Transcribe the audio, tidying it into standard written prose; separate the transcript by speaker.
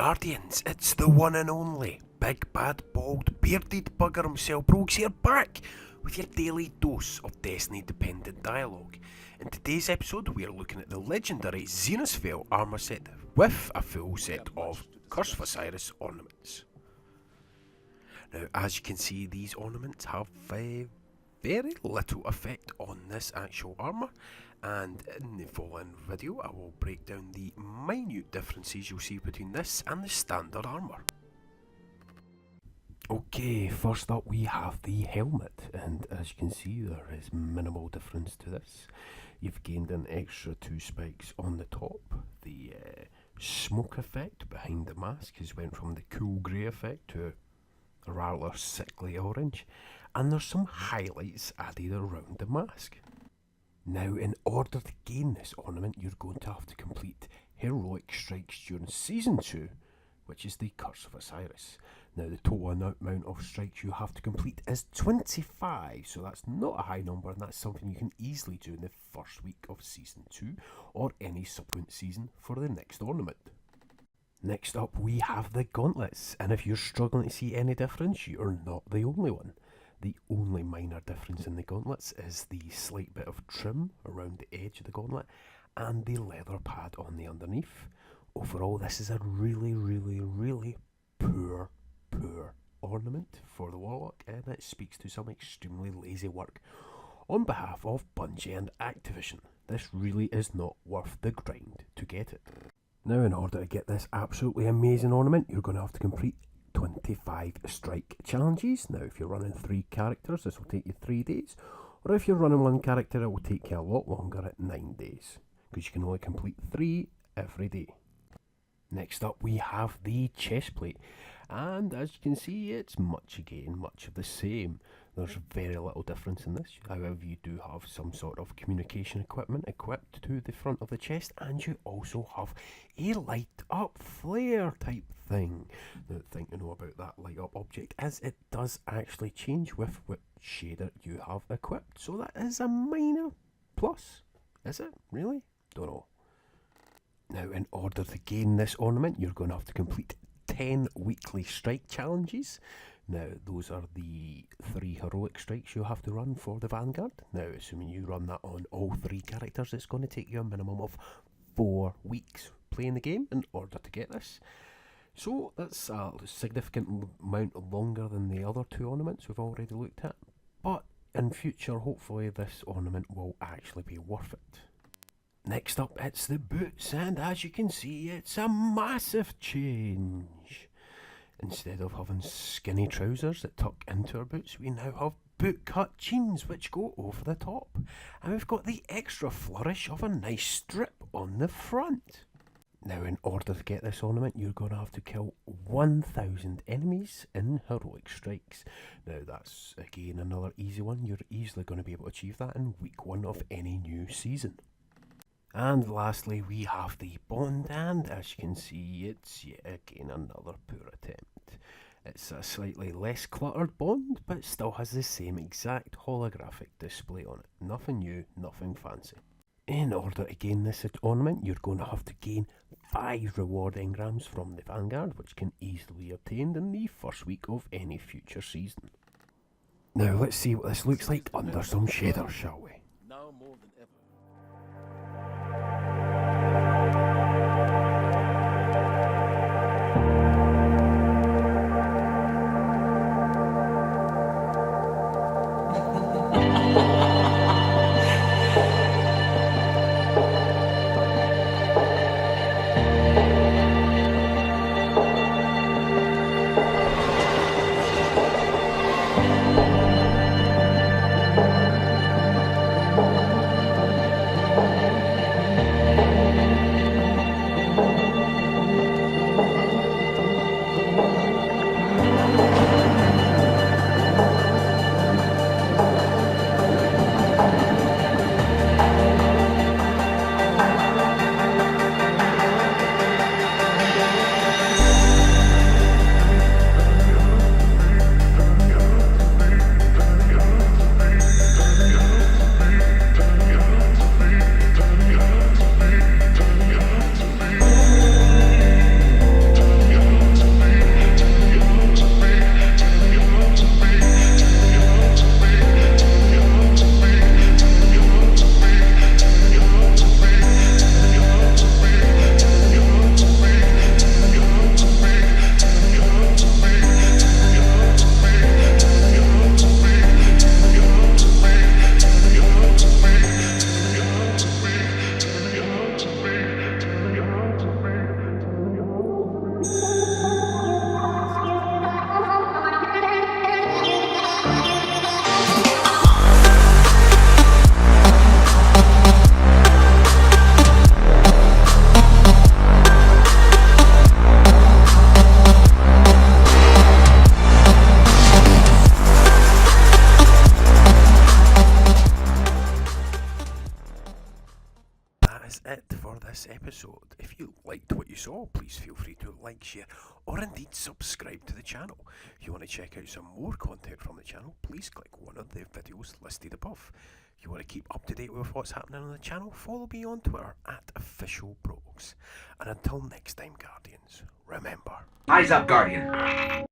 Speaker 1: Guardians, it's the one and only big bad bald bearded bugger himself, Brogues here, back with your daily dose of Destiny dependent dialogue. In today's episode we are looking at the legendary Xenos Vale armour set with a full set of Curse of Osiris ornaments. Now, as you can see, these ornaments have very little effect on this actual armour, and in the following video I will break down the minute differences you'll see between this and the standard armour. Okay, first up we have the helmet, and as you can see there is minimal difference to this. You've gained an extra 2 spikes on the top. The smoke effect behind the mask has went from the cool grey effect to a rather sickly orange, and there's some highlights added around the mask. Now, in order to gain this ornament, you're going to have to complete heroic strikes during Season 2, which is the Curse of Osiris. Now, the total amount of strikes you have to complete is 25, so that's not a high number, and that's something you can easily do in the first week of Season 2, or any subsequent season for the next ornament. Next up, we have the Gauntlets, and if you're struggling to see any difference, you're not the only one. The only minor difference in the gauntlets is the slight bit of trim around the edge of the gauntlet and the leather pad on the underneath. Overall, this is a really poor ornament for the Warlock, and it speaks to some extremely lazy work on behalf of Bungie and Activision. This really is not worth the grind to get it. Now, in order to get this absolutely amazing ornament, you're going to have to complete 25 strike challenges. Now, if you're running 3 characters, this will take you 3 days, or if you're running 1 character, it will take you a lot longer at 9 days, because you can only complete 3 every day. Next up, we have the chest plate, and as you can see, it's much of the same. There's very little difference in this. However, you do have some sort of communication equipment equipped to the front of the chest, and you also have a light up flare type thing. Now, the thing to know about that light up object is it does actually change with which shader you have equipped, so that is a minor plus. Is it? Really? Don't know. Now, in order to gain this ornament, you're going to have to complete 10 weekly strike challenges. Now, those are the 3 heroic strikes you have to run for the Vanguard. Now, assuming you run that on all 3 characters, it's going to take you a minimum of 4 weeks playing the game in order to get this. So, that's a significant amount longer than the other 2 ornaments we've already looked at. But in future, hopefully this ornament will actually be worth it. Next up, it's the boots, and as you can see, it's a massive change. Instead of having skinny trousers that tuck into our boots, we now have boot-cut jeans which go over the top. And we've got the extra flourish of a nice strip on the front. Now, in order to get this ornament, you're going to have to kill 1,000 enemies in heroic strikes. Now, that's again another easy one. You're easily going to be able to achieve that in week 1 of any new season. And lastly, we have the bond, and as you can see, it's yet again another poor attempt. It's a slightly less cluttered bond, but it still has the same exact holographic display on it. Nothing new, nothing fancy. In order to gain this ornament, you're going to have to gain 5 reward engrams from the Vanguard, which can easily be obtained in the first week of any future season. Now, let's see what this looks like under some shaders, shall we?
Speaker 2: Now more than ever.
Speaker 1: that is it for this episode. If you liked what you saw, please feel free to like, share, or indeed subscribe to the channel. If you want to check out some more content from the channel, please click one of the videos listed above. If you want to keep up to date with what's happening on the channel, follow me on Twitter at OfficialBrogues. And until next time, Guardians, remember...
Speaker 2: Eyes up, Guardian.